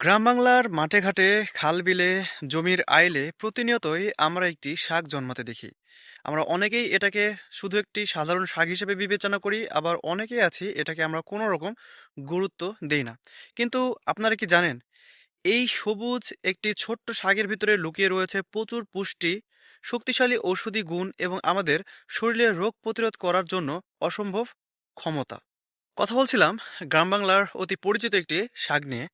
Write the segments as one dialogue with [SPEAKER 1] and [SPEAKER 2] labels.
[SPEAKER 1] গ্রাম বাংলার মাঠে ঘাটে, খাল বিলে, জমির আইলে প্রতিনিয়তই আমরা একটি শাক জন্মাতে দেখি। আমরা অনেকেই এটাকে শুধু একটি সাধারণ শাক হিসেবে বিবেচনা করি, আবার অনেকেই আছি এটাকে আমরা কোনো রকম গুরুত্ব দেই না। কিন্তু আপনারা কি জানেন, এই সবুজ একটি ছোট্ট শাকের ভিতরে লুকিয়ে রয়েছে প্রচুর পুষ্টি, শক্তিশালী ঔষধি গুণ এবং আমাদের শরীরের রোগ প্রতিরোধ করার জন্য অসম্ভব ক্ষমতা। কথা বলছিলাম গ্রাম বাংলার অতি পরিচিত একটি শাক নিয়ে।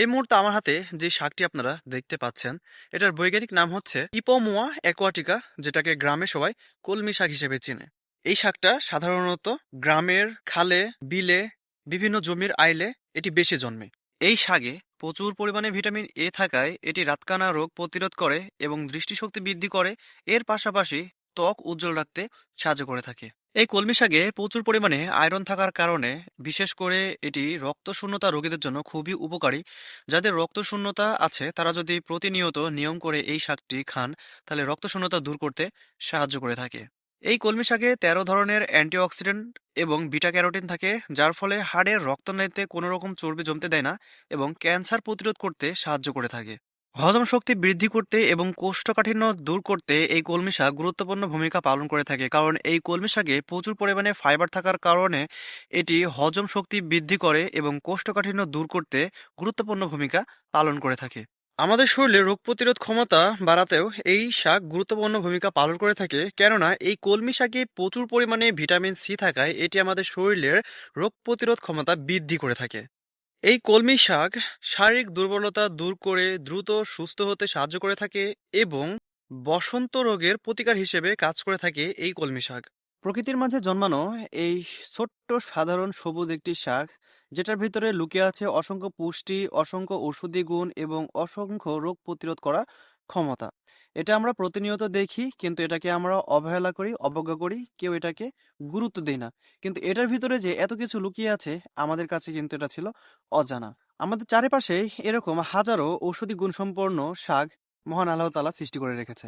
[SPEAKER 1] এই মুহূর্তে আমার হাতে যে শাকটি আপনারা দেখতে পাচ্ছেন, এটার বৈজ্ঞানিক নাম হচ্ছে ইপোমোয়া অ্যাকোয়াটিকা, যেটাকে গ্রামে সবাই কলমি শাক হিসেবে চেনে। এই শাকটা সাধারণত গ্রামের খালে, বিলে, বিভিন্ন জমির আইলে এটি বেশি জন্মে। এই শাকে প্রচুর পরিমাণে ভিটামিন এ থাকায় এটি রাতকানা রোগ প্রতিরোধ করে এবং দৃষ্টিশক্তি বৃদ্ধি করে। এর পাশাপাশি ত্বক উজ্জ্বল রাখতে সাহায্য করে থাকে। এই কলমি শাকে প্রচুর পরিমাণে আয়রন থাকার কারণে বিশেষ করে এটি রক্তশূন্যতা রোগীদের জন্য খুবই উপকারী। যাদের রক্তশূন্যতা আছে তারা যদি প্রতিনিয়ত নিয়ম করে এই শাকটি খান, তাহলে রক্তশূন্যতা দূর করতে সাহায্য করে থাকে। এই কলমি শাকে ১৩ ধরনের অ্যান্টিঅক্সিডেন্ট এবং বিটা ক্যারোটিন থাকে, যার ফলে হাড়ের রক্তনালীতে কোনো রকম চর্বি জমতে দেয় না এবং ক্যান্সার প্রতিরোধ করতে সাহায্য করে থাকে। হজম শক্তি বৃদ্ধি করতে এবং কোষ্ঠকাঠিন্য দূর করতে এই কলমি শাক গুরুত্বপূর্ণ ভূমিকা পালন করে থাকে, কারণ এই কলমি শাকে প্রচুর পরিমাণে ফাইবার থাকার কারণে এটি হজম শক্তি বৃদ্ধি করে এবং কোষ্ঠকাঠিন্য দূর করতে গুরুত্বপূর্ণ ভূমিকা পালন করে থাকে। আমাদের শরীরে রোগ প্রতিরোধ ক্ষমতা বাড়াতেও এই শাক গুরুত্বপূর্ণ ভূমিকা পালন করে থাকে, কেননা এই কলমি শাকে প্রচুর পরিমাণে ভিটামিন সি থাকায় এটি আমাদের শরীরের রোগ প্রতিরোধ ক্ষমতা বৃদ্ধি করে থাকে। এই কলমি শাক শারীরিক দুর্বলতা দূর করে দ্রুত সুস্থ হতে সাহায্য করে থাকে এবং বসন্ত রোগের প্রতিকার হিসেবে কাজ করে থাকে এই কলমি শাক। প্রকৃতির মাঝে জন্মানো এই ছোট্ট সাধারণ সবুজ একটি শাক, যেটার ভিতরে লুকিয়ে আছে অসংখ্য পুষ্টি, অসংখ্য ঔষধি গুণ এবং অসংখ্য রোগ প্রতিরোধ করার ক্ষমতা। এটা আমরা প্রতিনিয়ত দেখি, কিন্তু এটাকে আমরা অবহেলা করি, অবজ্ঞা করি, কেউ এটাকে গুরুত্ব দেই না। কিন্তু এটার ভিতরে যে এত কিছু লুকিয়ে আছে, আমাদের কাছে কিন্তু এটা ছিল অজানা। আমাদের চারিপাশে এরকম হাজারো ঔষধি গুণসম্পন্ন শাক মহান আল্লাহ তাআলা সৃষ্টি করে রেখেছে।